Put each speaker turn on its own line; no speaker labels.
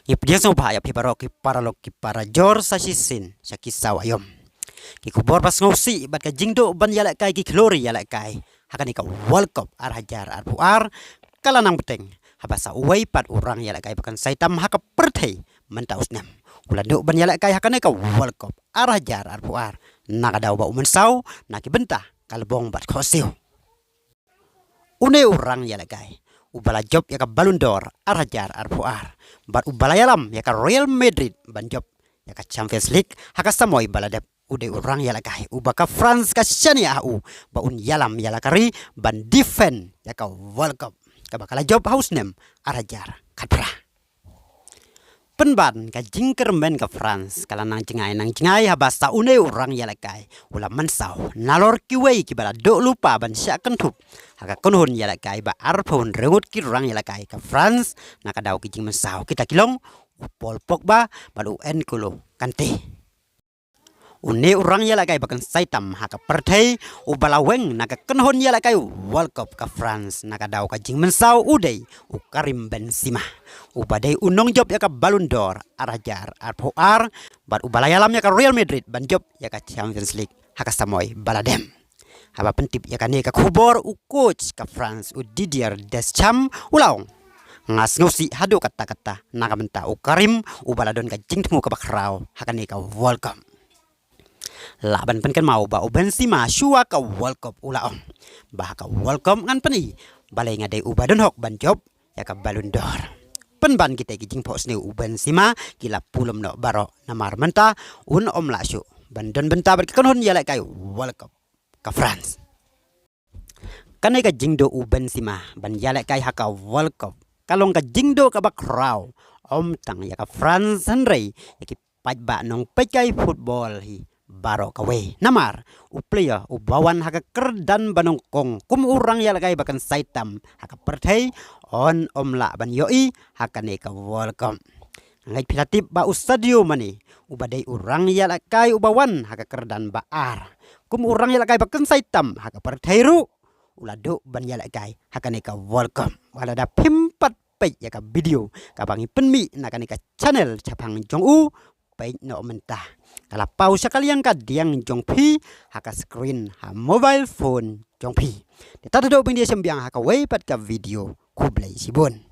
Ipdias no pa ya piparok kiparalok kiparajor sa sisin sa kisawayom. Kikubor pas ngosi bat ka jingdo ban yala kai ki klori yala kai. Hakan ika World Cup ar hajar ar puar kalanang beteng. Habasa uway pat urang yala kai bakan saitam haka pertei mentaus nem. Uladuk ban yala kai hakan ika World Cup ar hajar ar puar. Nakadaw ba umensau nakibenta kalbong bat khosiu. Une urang yala kai. Ubala job yaka Ballon d'Or ar hajar ar puar. Bat ubala yalam yaka Real Madrid ban job yaka Champions League haka samoy baladep ude urang yala kai ubaka France ka shania au ba un yalam yala kari ban defend yaka World Cup ka bakala job house nem ar hajar katra. Penban ka jingker men ka France kala nang jingai habasa une urang yala kai ula mansau nalor kiwei ki bala do lupa ban sya kentup haka konhon yala kai ba arpon regut ki urang yala kai ka France nakadaw ki jing mansau kita kilong Paul Pogba balu en kulo kante. Une urang yala kai bakan saitam haka pertei ubala weng naka kenhon yala kai World Cup ka France nakadaw ka jing mansau udei Karim Benzema. Ubadai unong job yaka Ballon d'Or ar hajar ar puar bat ubala yalam yaka Real Madrid ban job yaka Champions League haka samoy baladem. Haba pentip yaka ne ka kubor coach ka France Didier Deschamps ulang ngas ngosi hado kata-kata nakamenta Karim ubaladon ka jingtmu ka bakraw haka ne ka World Cup. Laban pen kan mau ba Benzema syua ka World Cup ulaong bah ka World Cup ngan pani balai ngadai ubadon hok ban job yaka Ballon d'Or. Penban kita kijing pos ni Benzema kila pulum no baro namar menta un lasu bandon benta berkenhon yala kai World Cup ka France. Kanai ka jingdo Benzema ban yala kai haka World Cup kalong ka jingdo ka bakraw tang yaka France Henry yaki pajba nong pajkai football hi baro kawe namar player bawan haka kerdan banong kong kum urang yala kai bakan saitam haka pertei on la ban yoi haka ne ka World Cup ngai pilatip ba ustadio mani ubadai urang yala kai ubawan haka kerdan baar kum urang yala kai bakan saitam haka pertei ru ulado ban yala kai haka ne ka World Cup wala da pimpat pe yaka video ka bangi penmi nakane ka channel chapang jong pay no mentah kala pau sekalian ka diang jongpi haka screen ha mobile phone jongpi tata do bindia sembiang haka way pat ka video kublai sibon.